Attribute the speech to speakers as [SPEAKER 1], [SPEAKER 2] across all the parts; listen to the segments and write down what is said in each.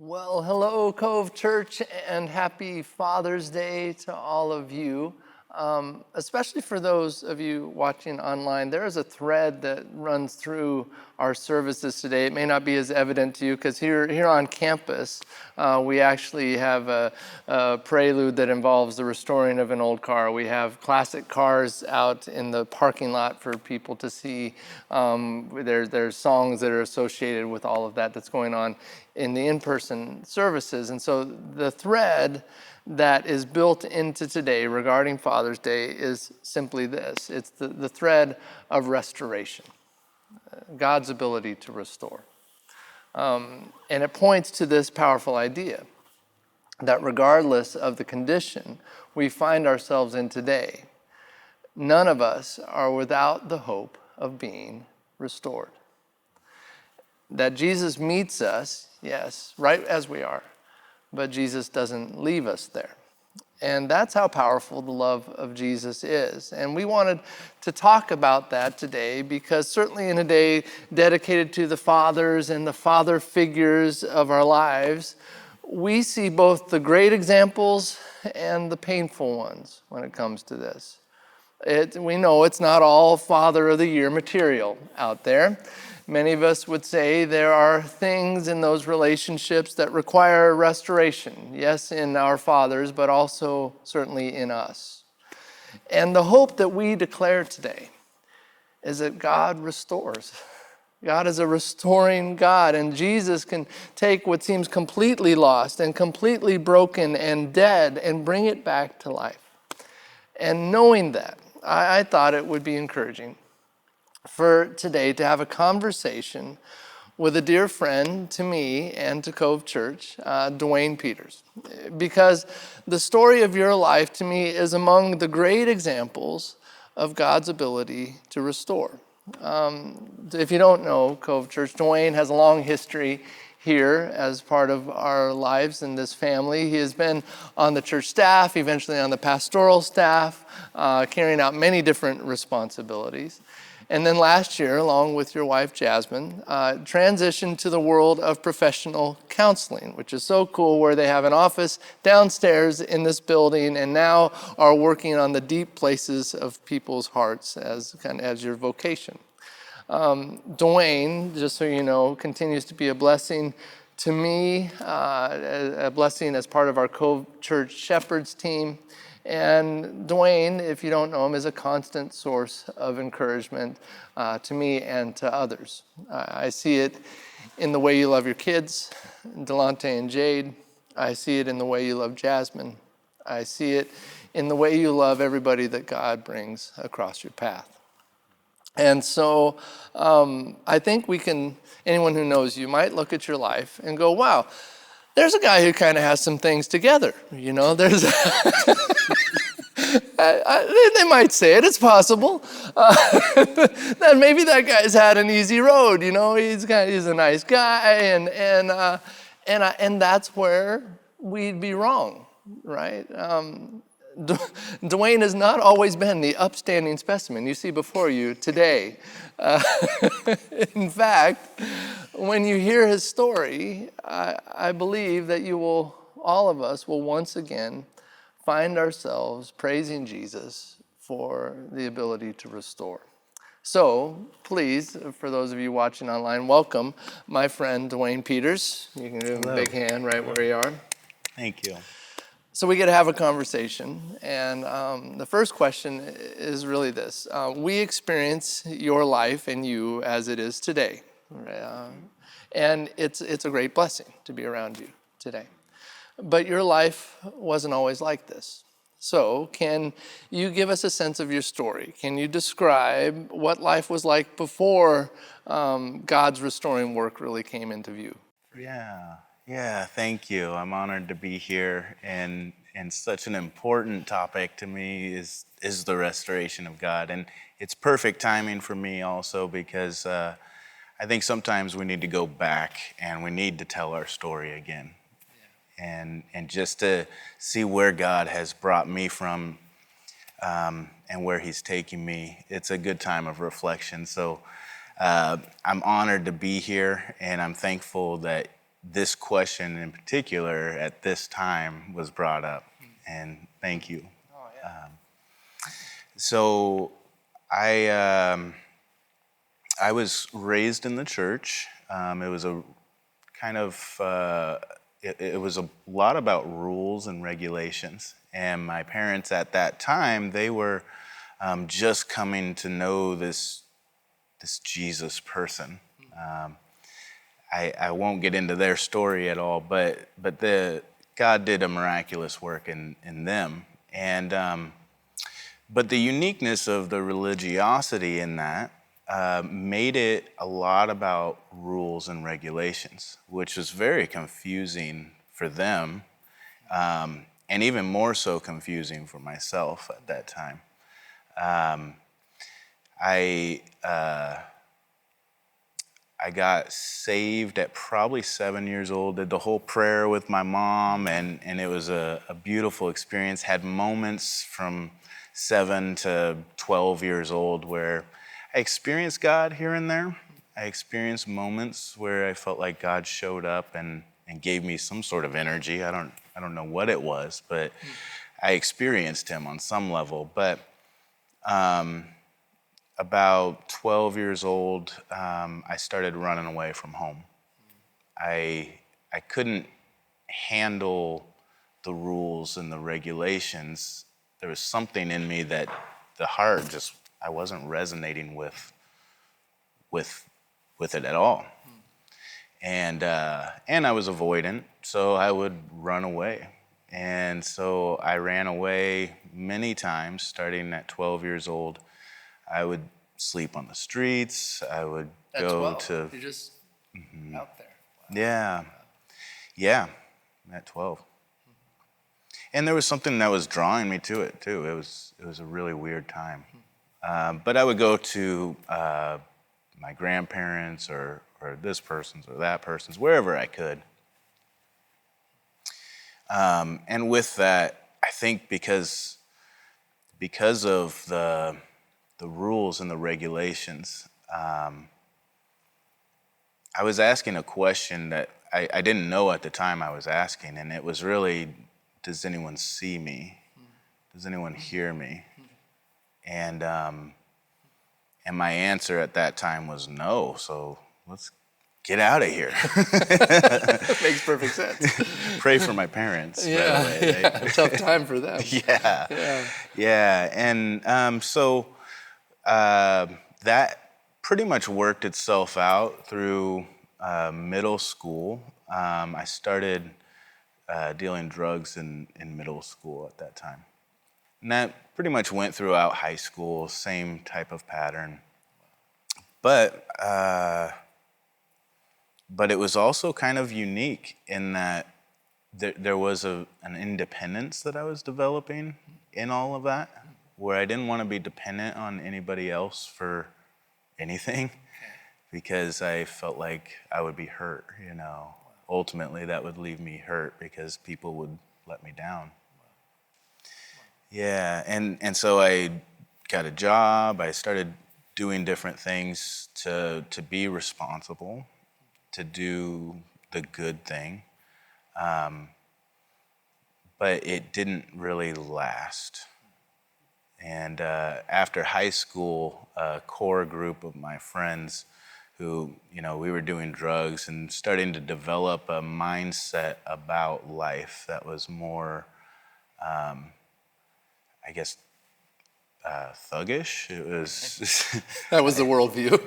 [SPEAKER 1] Well, hello, Cove Church, and happy Father's Day to all of you. Especially for those of you watching online, there is a thread that runs through our services today. It may not be as evident to you because here on campus, we actually have a prelude that involves the restoring of an old car. We have classic cars out in the parking lot for people to see. There's songs that are associated with all of that that's going on in the in-person services. And so the thread that is built into today regarding Father's Day is simply this. It's the thread of restoration, God's ability to restore. And it points to this powerful idea that regardless of the condition we find ourselves in today, none of us are without the hope of being restored. That Jesus meets us, yes, right as we are, but Jesus doesn't leave us there. And that's how powerful the love of Jesus is. And we wanted to talk about that today because certainly in a day dedicated to the fathers and the father figures of our lives, we see both the great examples and the painful ones when it comes to this. We know it's not all Father of the Year material out there. Many of us would say there are things in those relationships that require restoration. Yes, in our fathers, but also certainly in us. And the hope that we declare today is that God restores. God is a restoring God, and Jesus can take what seems completely lost and completely broken and dead and bring it back to life. And knowing that, I thought it would be encouraging for today to have a conversation with a dear friend to me and to Cove Church, Dwayne Peters. Because the story of your life to me is among the great examples of God's ability to restore. If you don't know Cove Church, Dwayne has a long history here as part of our lives in this family. He has been on the church staff, eventually on the pastoral staff, carrying out many different responsibilities. And then last year, along with your wife, Jasmine, transitioned to the world of professional counseling, which is so cool, where they have an office downstairs in this building and now are working on the deep places of people's hearts as your vocation. Dwayne, just so you know, continues to be a blessing to me, a blessing as part of our Cove Church Shepherds team. And Dwayne, if you don't know him, is a constant source of encouragement to me and to others. I see it in the way you love your kids, Delonte and Jade. I see it in the way you love Jasmine. I see it in the way you love everybody that God brings across your path. And so I think anyone who knows you might look at your life and go, wow, there's a guy who kind of has some things together. You know, there's they might say it's possible that maybe that guy's had an easy road. You know, he's a nice guy, and that's where we'd be wrong, right? Dwayne has not always been the upstanding specimen you see before you today. In fact, when you hear his story, I believe that all of us will once again find ourselves praising Jesus for the ability to restore. So please, for those of you watching online, welcome my friend Dwayne Peters. You can give him a big hand right where you are.
[SPEAKER 2] Thank you.
[SPEAKER 1] So we get to have a conversation, and the first question is really this. We experience your life and you as it is today, and it's a great blessing to be around you today. But your life wasn't always like this. So can you give us a sense of your story? Can you describe what life was like before God's restoring work really came into view?
[SPEAKER 2] Yeah, thank you. I'm honored to be here, and such an important topic to me is the restoration of God. And it's perfect timing for me also because I think sometimes we need to go back and we need to tell our story again. And just to see where God has brought me from and where he's taking me, it's a good time of reflection. So I'm honored to be here, and I'm thankful that this question in particular at this time was brought up, and thank you.
[SPEAKER 1] Oh, yeah.
[SPEAKER 2] So I was raised in the church. It was a kind of it was a lot about rules and regulations, and my parents at that time, they were just coming to know this Jesus person. I won't get into their story at all, but God did a miraculous work in them, and but the uniqueness of the religiosity in that made it a lot about rules and regulations, which was very confusing for them, and even more so confusing for myself at that time. I got saved at probably 7 years old, did the whole prayer with my mom, and it was a beautiful experience. Had moments from 7 to 12 years old where I experienced God here and there. I experienced moments where I felt like God showed up and gave me some sort of energy. I don't know what it was, but I experienced him on some level. But about 12 years old, I started running away from home. I couldn't handle the rules and the regulations. There was something in me that the heart just, I wasn't resonating with it at all. And I was avoidant, so I would run away. And so I ran away many times, starting at 12 years old. I would sleep on the streets. I would
[SPEAKER 1] At
[SPEAKER 2] go
[SPEAKER 1] 12,
[SPEAKER 2] to,
[SPEAKER 1] you're just out there.
[SPEAKER 2] yeah, at 12. And there was something that was drawing me to it too. It was a really weird time. But I would go to my grandparents or this person's or that person's, wherever I could. And with that, I think because of the rules and the regulations, I was asking a question that I didn't know at the time I was asking, and it was really, does anyone see me? Does anyone hear me? And my answer at that time was no, so let's get out of here.
[SPEAKER 1] Makes perfect sense.
[SPEAKER 2] Pray for my parents, by the way.
[SPEAKER 1] Yeah. Tough time for them.
[SPEAKER 2] Yeah. And so that pretty much worked itself out through middle school. I started dealing drugs in middle school at that time. And that pretty much went throughout high school, same type of pattern. But it was also kind of unique in that there was an independence that I was developing in all of that, where I didn't want to be dependent on anybody else for anything, because I felt like I would be hurt, Ultimately, that would leave me hurt because people would let me down. Yeah, and so I got a job. I started doing different things to be responsible, to do the good thing. But it didn't really last. And after high school, a core group of my friends who, we were doing drugs and starting to develop a mindset about life that was more, I guess, thuggish. It was.
[SPEAKER 1] That was the worldview.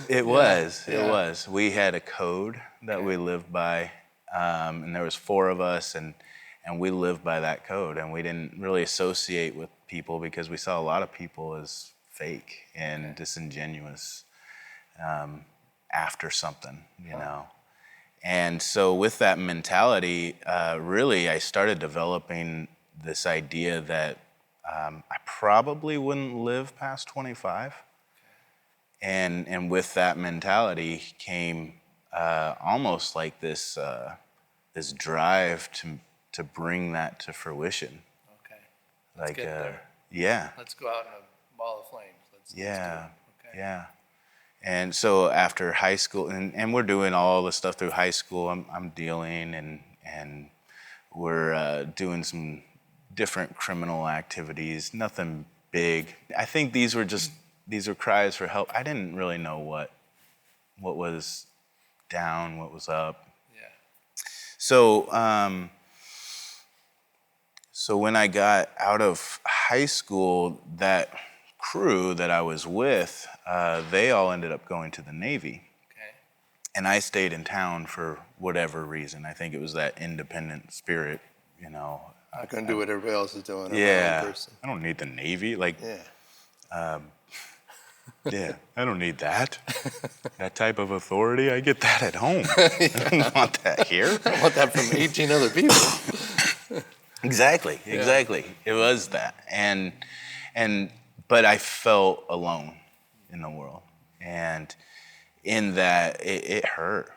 [SPEAKER 2] It was. We had a code that we lived by, and there was 4 of us, and we lived by that code, and we didn't really associate with people because we saw a lot of people as fake and disingenuous after something, And so with that mentality, really, I started developing this idea that I probably wouldn't live past 25. And with that mentality came almost like this drive to bring that to fruition.
[SPEAKER 1] Okay. Let's get there.
[SPEAKER 2] Yeah.
[SPEAKER 1] Let's go out in a ball of flames. Let's do it. Okay.
[SPEAKER 2] Yeah. And so after high school, and we're doing all the stuff through high school. I'm dealing, and we're doing some different criminal activities. Nothing big. I think these were cries for help. I didn't really know what was down, what was up.
[SPEAKER 1] Yeah.
[SPEAKER 2] So when I got out of high school, that crew that I was with, they all ended up going to the Navy.
[SPEAKER 1] Okay.
[SPEAKER 2] And I stayed in town for whatever reason. I think it was that independent spirit, you know.
[SPEAKER 1] I'm going to do what everybody else is doing. I'm my own
[SPEAKER 2] Yeah,
[SPEAKER 1] person.
[SPEAKER 2] I don't need the Navy. Like,
[SPEAKER 1] Yeah.
[SPEAKER 2] yeah, I don't need that. That type of authority, I get that at home. I don't want that here.
[SPEAKER 1] I want that from 18 other people.
[SPEAKER 2] Exactly. It was that. But I felt alone in the world. And in that, it hurt.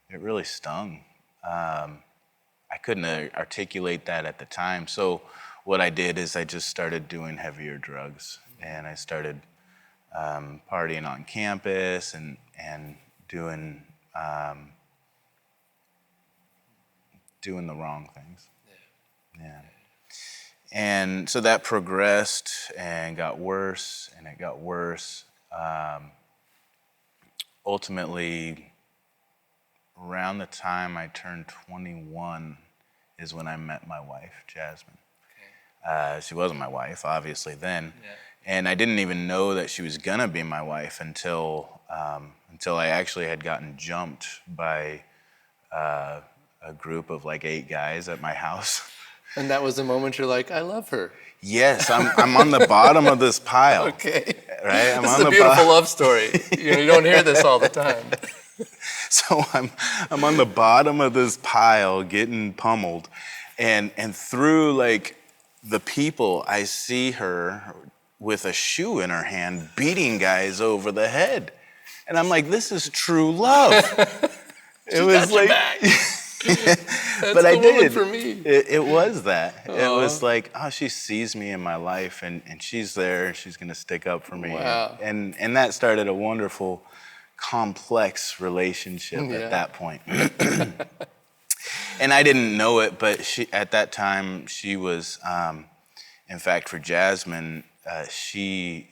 [SPEAKER 2] It really stung. I couldn't articulate that at the time. So what I did is I just started doing heavier drugs. And I started partying on campus and doing doing the wrong things. Yeah. And so that progressed and got worse, and it got worse. Ultimately, around the time I turned 21 is when I met my wife, Jasmine. Okay. She wasn't my wife, obviously, then. Yeah. And I didn't even know that she was gonna be my wife until I actually had gotten jumped by a group of like 8 guys at my house.
[SPEAKER 1] And that was the moment you're like, I love her.
[SPEAKER 2] Yes, I'm on the bottom of this pile.
[SPEAKER 1] Okay.
[SPEAKER 2] Right?
[SPEAKER 1] This is a beautiful love story. You don't hear this all the time.
[SPEAKER 2] So I'm on the bottom of this pile getting pummeled, and through like the people, I see her with a shoe in her hand beating guys over the head. And I'm like, this is true love. It was like
[SPEAKER 1] That's
[SPEAKER 2] but I
[SPEAKER 1] the woman
[SPEAKER 2] did.
[SPEAKER 1] For me.
[SPEAKER 2] It was that. Aww. It was like, oh, she sees me in my life, and she's there, and she's gonna stick up for me.
[SPEAKER 1] Wow.
[SPEAKER 2] And that started a wonderful, complex relationship at that point. And I didn't know it, but at that time she was, in fact, for Jasmine, she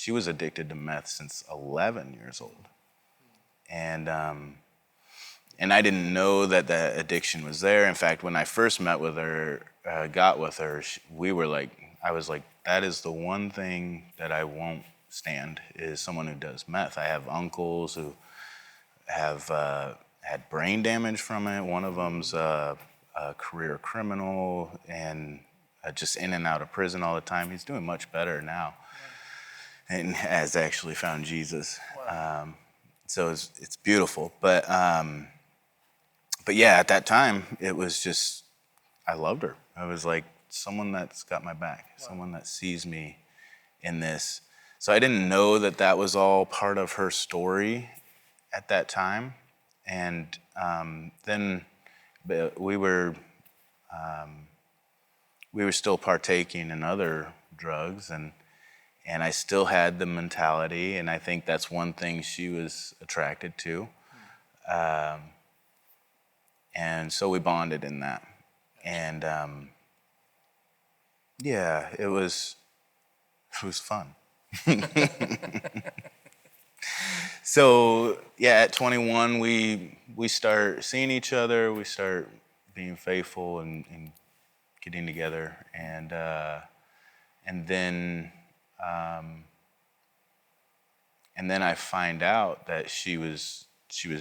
[SPEAKER 2] was addicted to meth since 11 years old, and I didn't know that that addiction was there. In fact, when I first met with her, got with her, I was like, that is the one thing that I won't stand is someone who does meth. I have uncles who have had brain damage from it. One of them's a career criminal and just in and out of prison all the time. He's doing much better now and has actually found Jesus. Wow. So it's beautiful. But yeah, at that time, it was just, I loved her. I was like, someone that's got my back, someone that sees me in this. So I didn't know that that was all part of her story at that time. And then we were still partaking in other drugs, and I still had the mentality, and I think that's one thing she was attracted to. And so we bonded in that. And yeah, it was fun. So yeah, at 21, we start seeing each other, we start being faithful and getting together, and then I find out that she was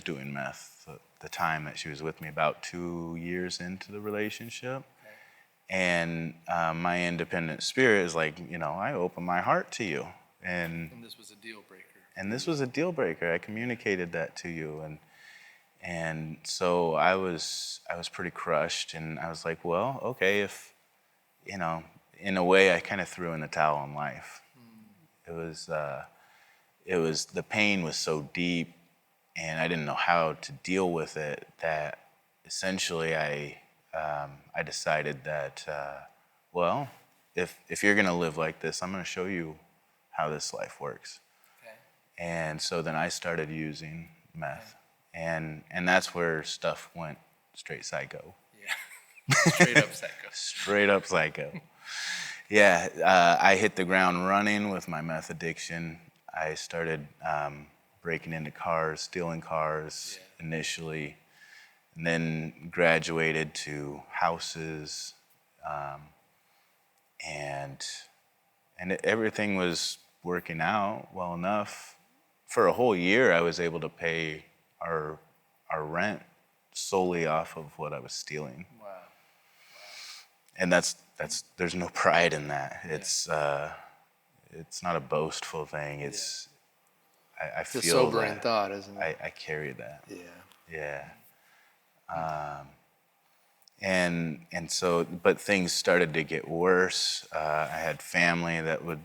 [SPEAKER 2] doing meth the time that she was with me, about 2 years into the relationship. Okay. And my independent spirit is like, I open my heart to you. And
[SPEAKER 1] this was a deal breaker.
[SPEAKER 2] And this was a deal breaker. I communicated that to you. And so I was pretty crushed, and I was like, well, okay, if, in a way I kind of threw in the towel on life. It was the pain was so deep, and I didn't know how to deal with it, that essentially I decided that, well, if you're gonna live like this, I'm gonna show you how this life works. Okay. And so then I started using meth, and that's where stuff went straight psycho.
[SPEAKER 1] Yeah. Straight up psycho.
[SPEAKER 2] Straight up psycho. Yeah, I hit the ground running with my meth addiction. I started breaking into cars, stealing cars initially, and then graduated to houses, and everything was working out well enough. For a whole year, I was able to pay our rent solely off of what I was stealing.
[SPEAKER 1] Wow.
[SPEAKER 2] And that's there's no pride in that. It's not a boastful thing. It's I
[SPEAKER 1] It's a
[SPEAKER 2] feel
[SPEAKER 1] sobering
[SPEAKER 2] that
[SPEAKER 1] thought, isn't it?
[SPEAKER 2] I carry that.
[SPEAKER 1] Yeah.
[SPEAKER 2] Yeah. And so, but things started to get worse. I had family that would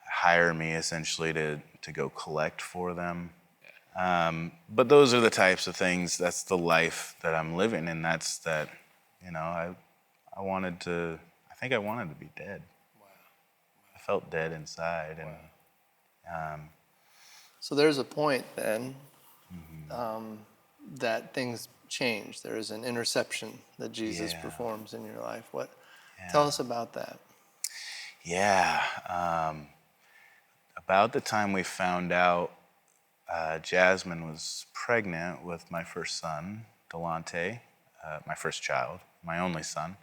[SPEAKER 2] hire me essentially to go collect for them. But those are the types of things. That's the life that I'm living, and that's that. I wanted to. I think I wanted to be dead.
[SPEAKER 1] Wow.
[SPEAKER 2] I felt dead inside, and
[SPEAKER 1] So there's a point then that things change. There is an interception that Jesus performs in your life. Tell us about that.
[SPEAKER 2] yeah. About the time we found out Jasmine was pregnant with my first son, Delante, my first child, my only son.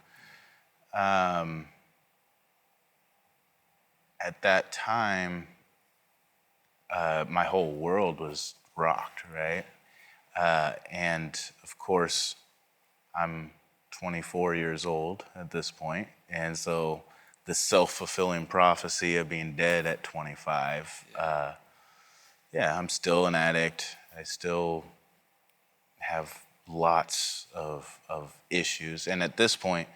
[SPEAKER 2] At that time, my whole world was rocked, right? And of course, I'm 24 years old at this point, and so the self-fulfilling prophecy of being dead at 25, I'm still an addict. I still have lots of issues, and at this point,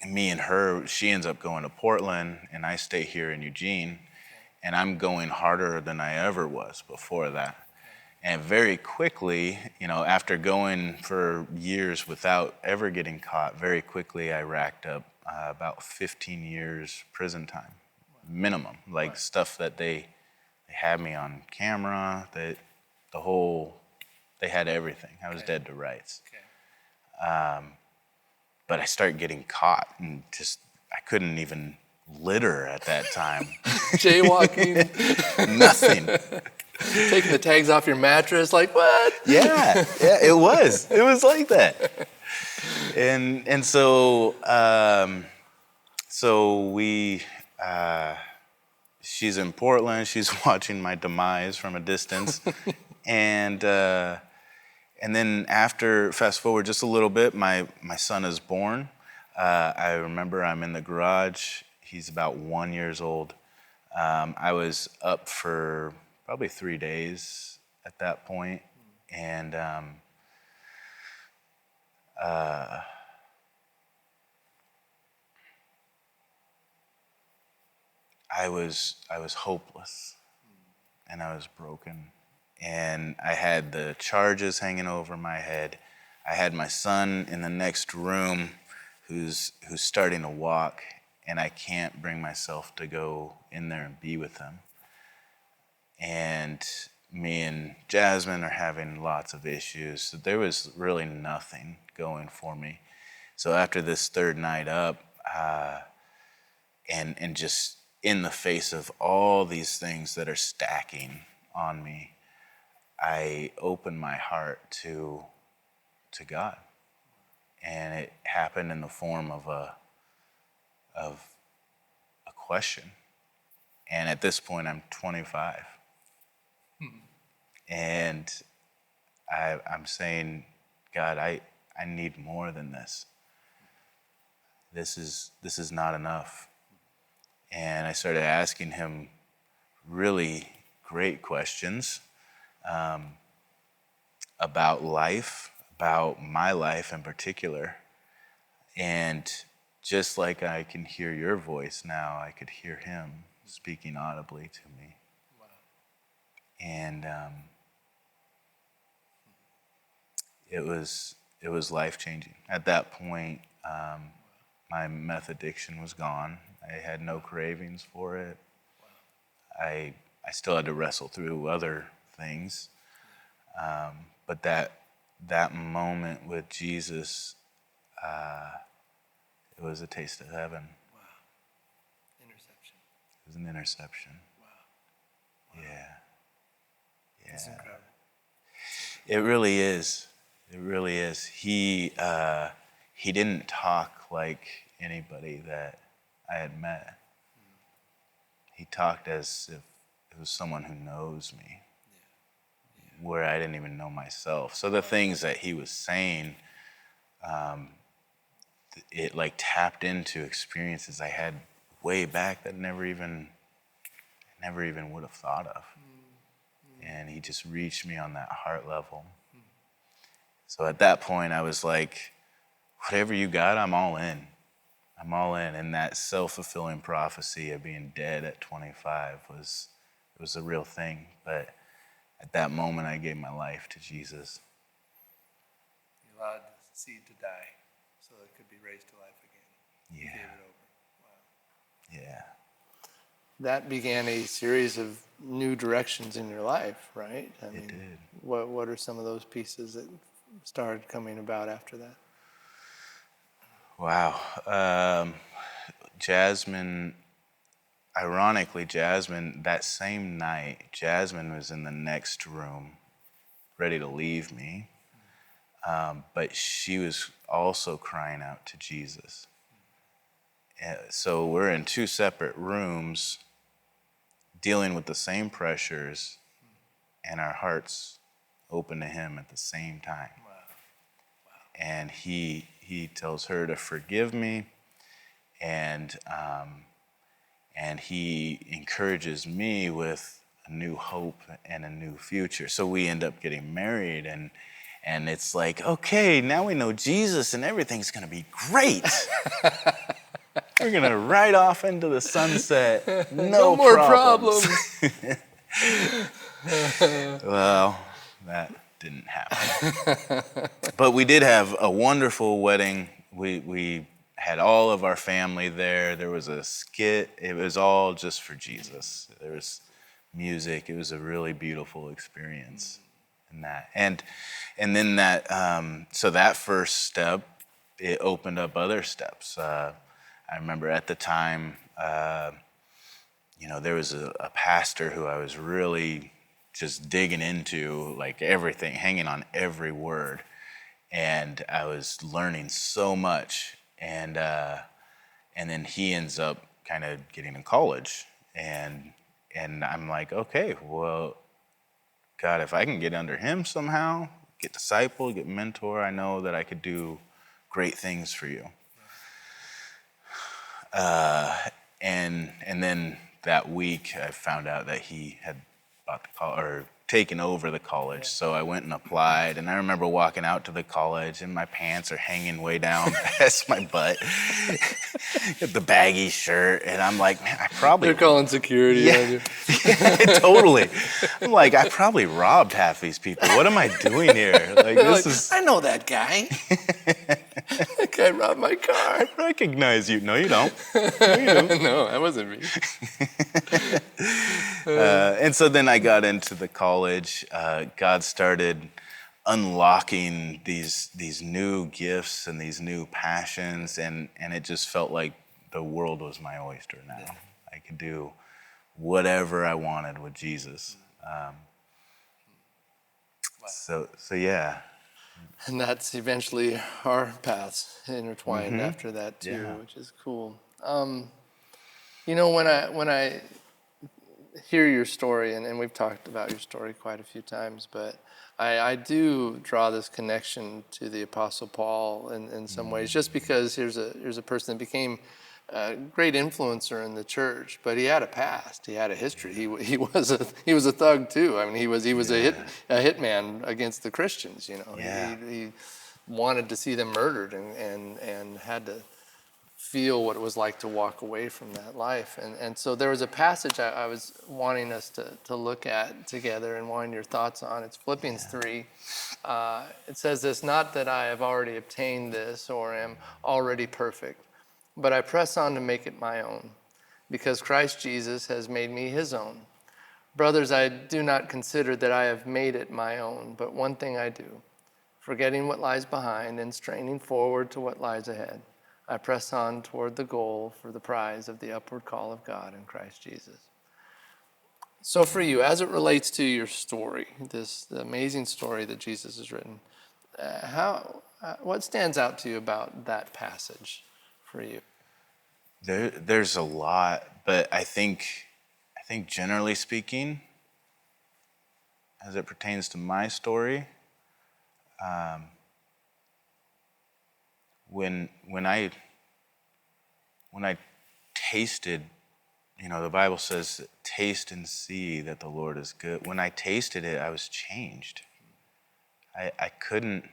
[SPEAKER 2] me and her, she ends up going to Portland, and I stay here in Eugene, and I'm going harder than I ever was before that. And very quickly, after going for years without ever getting caught, very quickly I racked up about 15 years prison time, minimum. Like stuff that they had me on camera, they had everything. I was dead to rights. But I started getting caught, and I couldn't even litter at that time.
[SPEAKER 1] Jaywalking.
[SPEAKER 2] Nothing.
[SPEAKER 1] Taking the tags off your mattress, like what?
[SPEAKER 2] Yeah, it was. It was like that. And so we, she's in Portland. She's watching my demise from a distance, and then fast forward just a little bit, my son is born. I remember I'm in the garage. He's about 1 year old. I was up for probably 3 days at that point, and I was hopeless, and I was broken, and I had the charges hanging over my head. I had my son in the next room, who's starting to walk, and I can't bring myself to go in there and be with him. And me and Jasmine are having lots of issues. So there was really nothing going for me. So after this third night up, and just in the face of all these things that are stacking on me, I opened my heart to God. And it happened in the form of a question. And at this point, I'm 25. And I'm saying, God, I need more than this. This is not enough. And I started asking him really great questions about life, about my life in particular. And just like I can hear your voice now, I could hear him speaking audibly to me. Wow. And it was life-changing. At that point, my meth addiction was gone. I had no cravings for it. I still had to wrestle through other things. But that moment with Jesus, it was a taste of heaven.
[SPEAKER 1] Wow. Interception.
[SPEAKER 2] It was an interception.
[SPEAKER 1] Wow.
[SPEAKER 2] Yeah.
[SPEAKER 1] It's
[SPEAKER 2] Yeah.
[SPEAKER 1] incredible.
[SPEAKER 2] It really is. It really is. He didn't talk like anybody that I had met. He talked as if it was someone who knows me, where I didn't even know myself. So the things that he was saying, it like tapped into experiences I had way back that never even would have thought of. And he just reached me on that heart level. So at that point, I was like, whatever you got, I'm all in. I'm all in. And that self-fulfilling prophecy of being dead at 25 was a real thing. But at that moment, I gave my life to Jesus.
[SPEAKER 1] You allowed the seed to die so it could be raised to life again.
[SPEAKER 2] Yeah.
[SPEAKER 1] You gave it over. Wow.
[SPEAKER 2] Yeah.
[SPEAKER 1] That began a series of new directions in your life, right? I mean,
[SPEAKER 2] It did.
[SPEAKER 1] What are some of those pieces that started coming about after that?
[SPEAKER 2] Wow. Jasmine, ironically, that same night, Jasmine was in the next room ready to leave me. But she was also crying out to Jesus. So we're in two separate rooms dealing with the same pressures, and our hearts open to him at the same time.
[SPEAKER 1] Wow.
[SPEAKER 2] And he tells her to forgive me, and he encourages me with a new hope and a new future. So we end up getting married, and it's like, okay, now we know Jesus and everything's gonna be great. We're gonna ride off into the sunset, no
[SPEAKER 1] more
[SPEAKER 2] problems.
[SPEAKER 1] problems.
[SPEAKER 2] Well, that didn't happen. But we did have a wonderful wedding. We had all of our family there. There was a skit. It was all just for Jesus. There was music. It was a really beautiful experience in that. And then so that first step, it opened up other steps. I remember at the time, there was a pastor who I was really just digging into, like everything, hanging on every word. And I was learning so much. And then he ends up kind of getting in college. And I'm like, okay, well, God, if I can get under him somehow, get disciple, get mentor, I know that I could do great things for you. And then that week, I found out that he had bought the or taken over the college. So I went and applied, and I remember walking out to the college, and my pants are hanging way down past my butt, with the baggy shirt, and I'm like, man, I probably...
[SPEAKER 1] They're calling security on you.
[SPEAKER 2] Yeah, totally. I'm like, I probably robbed half these people. What am I doing here? Like, this is...
[SPEAKER 1] I know that guy. That guy robbed my car.
[SPEAKER 2] I recognize you. No, you don't. No, you don't.
[SPEAKER 1] No, that wasn't me.
[SPEAKER 2] And so then I got into the college. God started unlocking these new gifts and these new passions, and it just felt like the world was my oyster now. Yeah. I could do whatever I wanted with Jesus. Wow. So yeah.
[SPEAKER 1] And that's eventually our paths intertwined after that too, which is cool. When I hear your story, and we've talked about your story quite a few times, but I do draw this connection to the Apostle Paul in some ways, just because here's a person that became a great influencer in the church, but he had a past, he had a history. He was a thug too. I mean, he was a hitman against the Christians.
[SPEAKER 2] Yeah.
[SPEAKER 1] He wanted to see them murdered and had to feel what it was like to walk away from that life. And so there was a passage I was wanting us to look at together and wanting your thoughts on. It's Philippians 3. It says this, not that I have already obtained this or am already perfect, but I press on to make it my own, because Christ Jesus has made me his own. Brothers, I do not consider that I have made it my own, but one thing I do, forgetting what lies behind and straining forward to what lies ahead, I press on toward the goal for the prize of the upward call of God in Christ Jesus. So for you, as it relates to your story, this amazing story that Jesus has written, what stands out to you about that passage for you?
[SPEAKER 2] There's a lot, but I think generally speaking, as it pertains to my story, when I tasted, the Bible says, taste and see that the Lord is good. When I tasted it, I was changed. I couldn't,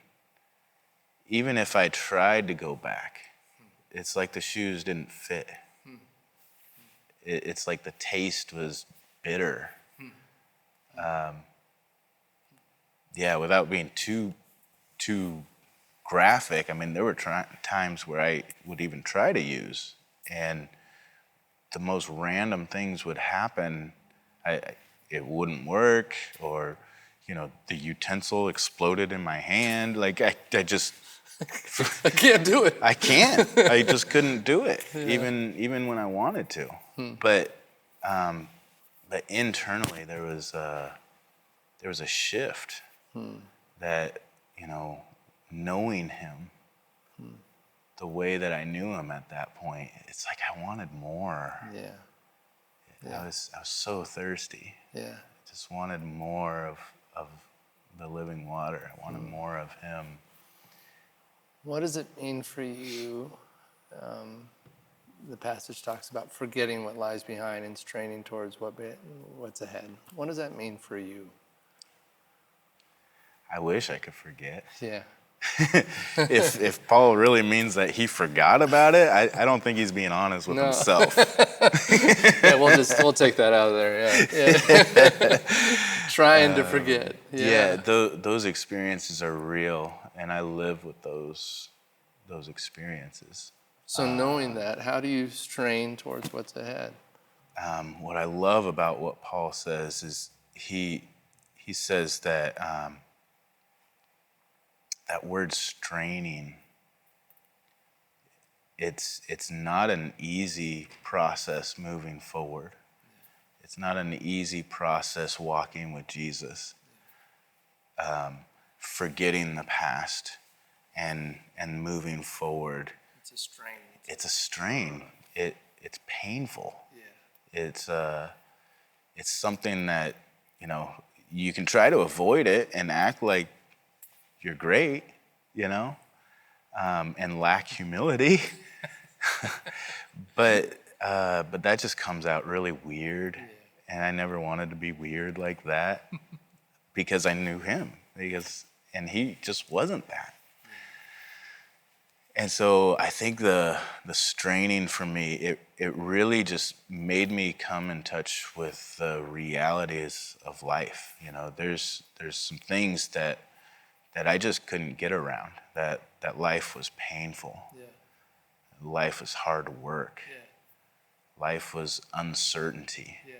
[SPEAKER 2] even if I tried to go back, it's like the shoes didn't fit. It's like the taste was bitter. Yeah, without being too graphic, I mean, there were times where I would even try to use, and the most random things would happen. It wouldn't work, or the utensil exploded in my hand. Like I just
[SPEAKER 1] I can't do it.
[SPEAKER 2] I can't. I just couldn't do it, even when I wanted to. But internally there was a shift that knowing him the way that I knew him at that point, it's like I wanted more. I was so thirsty.
[SPEAKER 1] Yeah.
[SPEAKER 2] I just wanted more of the living water. I wanted more of him.
[SPEAKER 1] What does it mean for you? The passage talks about forgetting what lies behind and straining towards what's ahead. What does that mean for you?
[SPEAKER 2] I wish I could forget.
[SPEAKER 1] Yeah.
[SPEAKER 2] If Paul really means that he forgot about it, I don't think he's being honest with himself.
[SPEAKER 1] Yeah, we'll take that out of there. Yeah. Trying to forget.
[SPEAKER 2] Yeah, those experiences are real, and I live with those experiences.
[SPEAKER 1] So knowing that, how do you strain towards what's ahead?
[SPEAKER 2] What I love about what Paul says is he says that that word straining, it's not an easy process moving forward. It's not an easy process walking with Jesus, forgetting the past and moving forward.
[SPEAKER 1] It's a strain.
[SPEAKER 2] It's a strain. It's painful.
[SPEAKER 1] Yeah.
[SPEAKER 2] It's something that you can try to avoid it and act like you're great, and lack humility. But that just comes out really weird, and I never wanted to be weird like that because I knew him, and he just wasn't that. And so I think the straining for me, it really just made me come in touch with the realities of life. There's some things that I just couldn't get around, that life was painful.
[SPEAKER 1] Yeah.
[SPEAKER 2] Life was hard work.
[SPEAKER 1] Yeah.
[SPEAKER 2] Life was uncertainty.
[SPEAKER 1] Yeah.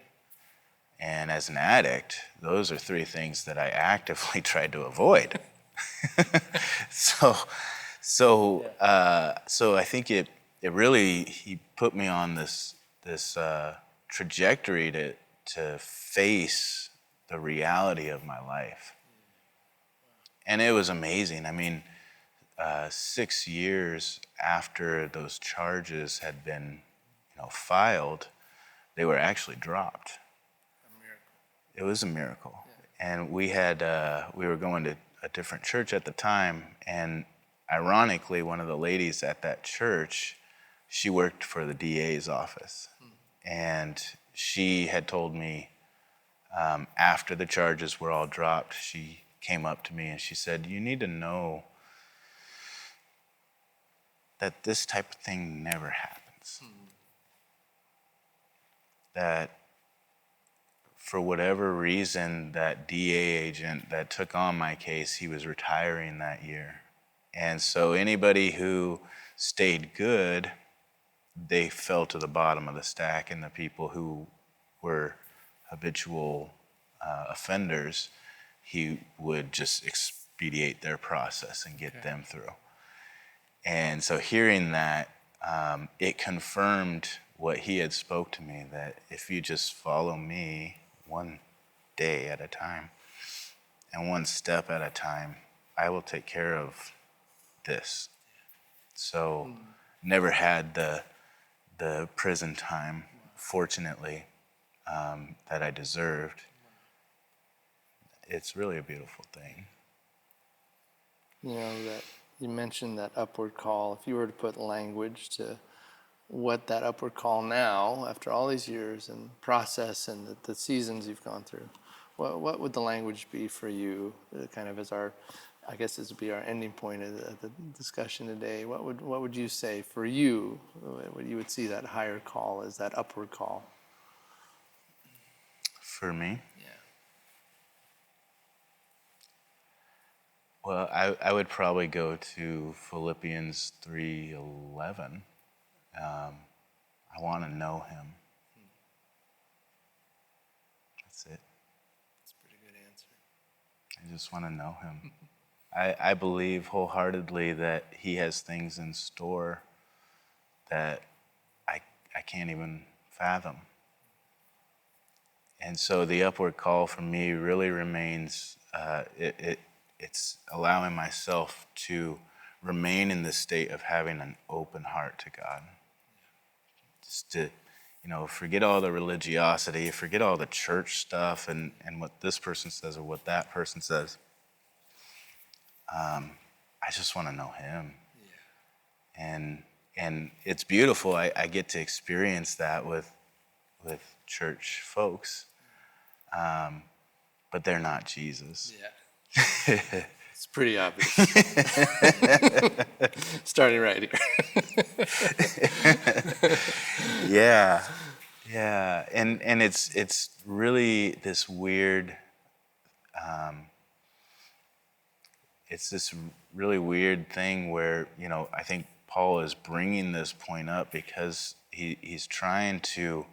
[SPEAKER 2] And as an addict, those are three things that I actively tried to avoid. So I think it really, he put me on this trajectory to face the reality of my life. And it was amazing. I mean, 6 years after those charges had been, filed, they were actually dropped.
[SPEAKER 1] A miracle.
[SPEAKER 2] It was a miracle. Yeah. And we were going to a different church at the time, and ironically, one of the ladies at that church, she worked for the DA's office. And she had told me, after the charges were all dropped, she came up to me and she said, "You need to know that this type of thing never happens. That for whatever reason, that DA agent that took on my case, he was retiring that year. And so anybody who stayed good, they fell to the bottom of the stack, and the people who were habitual offenders, he would just expedite their process and get them through. And so hearing that, it confirmed what he had spoke to me, that if you just follow me one day at a time and one step at a time, I will take care of this. So never had the prison time, fortunately, that I deserved. It's really a beautiful thing.
[SPEAKER 1] You know, that you mentioned that upward call. If you were to put language to what that upward call now, after all these years and process and the seasons you've gone through, what would the language be for you, kind of as our, I guess this would be our ending point of the discussion today. What would you say for you, what you would see that higher call as, that upward call?
[SPEAKER 2] For me?
[SPEAKER 1] Yeah.
[SPEAKER 2] Well, I would probably go to Philippians 3:11. I want to know him. That's it.
[SPEAKER 1] That's a pretty good answer.
[SPEAKER 2] I just want to know him. I believe wholeheartedly that he has things in store that I can't even fathom. And so the upward call for me really remains, it's allowing myself to remain in the state of having an open heart to God. Just to, forget all the religiosity, forget all the church stuff and what this person says or what that person says. I just want to know him. Yeah. And it's beautiful. I get to experience that with church folks. But they're not Jesus.
[SPEAKER 1] Yeah. It's pretty obvious. Starting right here.
[SPEAKER 2] Yeah. And it's really this weird, it's this really weird thing where, I think Paul is bringing this point up because he's trying to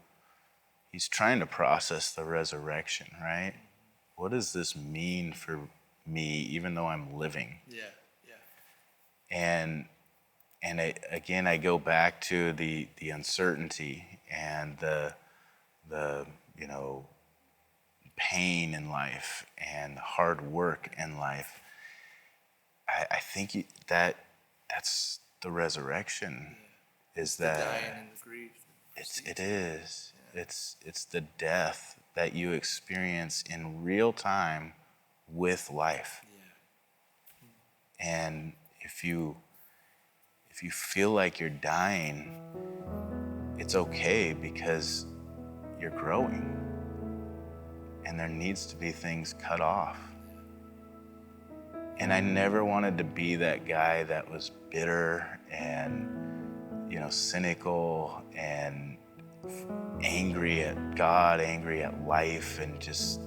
[SPEAKER 2] process the resurrection, right? What does this mean for me, even though I'm living?
[SPEAKER 1] Yeah.
[SPEAKER 2] And again, I go back to the uncertainty and the pain in life and the hard work in life. I think that's the resurrection. Is that
[SPEAKER 1] the dying and the grief?
[SPEAKER 2] It is. Yeah. It's the death that you experience in real time with life. Yeah. And if you feel like you're dying, it's okay because you're growing. And there needs to be things cut off. And I never wanted to be that guy that was bitter and, cynical and angry at God, angry at life, and just,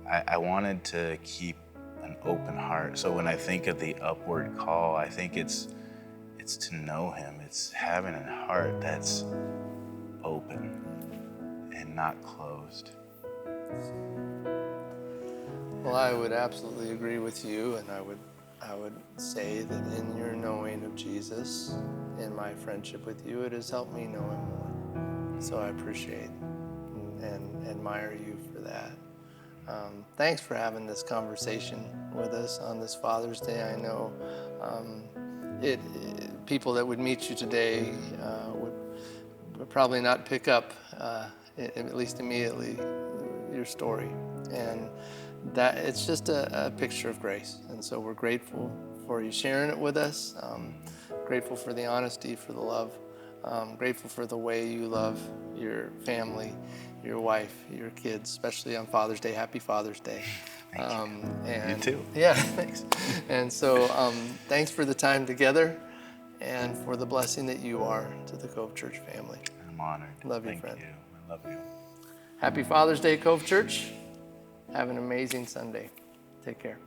[SPEAKER 2] I wanted to keep an open heart. So when I think of the upward call, I think it's to know him. It's having a heart that's open and not closed.
[SPEAKER 1] Well, I would absolutely agree with you, and I would say that in your knowing of Jesus, in my friendship with you, it has helped me know him more. So I appreciate and admire you for that. Thanks for having this conversation with us on this Father's Day. I know people that would meet you today would probably not pick up, at least immediately, your story. And that it's just a picture of grace. And so we're grateful for you sharing it with us. Grateful for the honesty, for the love. Grateful for the way you love your family, your wife, your kids, especially on Father's Day. Happy Father's Day.
[SPEAKER 2] Thank you.
[SPEAKER 1] And
[SPEAKER 2] You too.
[SPEAKER 1] Yeah, thanks. And so thanks for the time together and for the blessing that you are to the Cove Church family.
[SPEAKER 2] I'm honored.
[SPEAKER 1] Love you,
[SPEAKER 2] Thank
[SPEAKER 1] friend.
[SPEAKER 2] you. I love you.
[SPEAKER 1] Happy Father's Day, Cove Church. Have an amazing Sunday. Take care.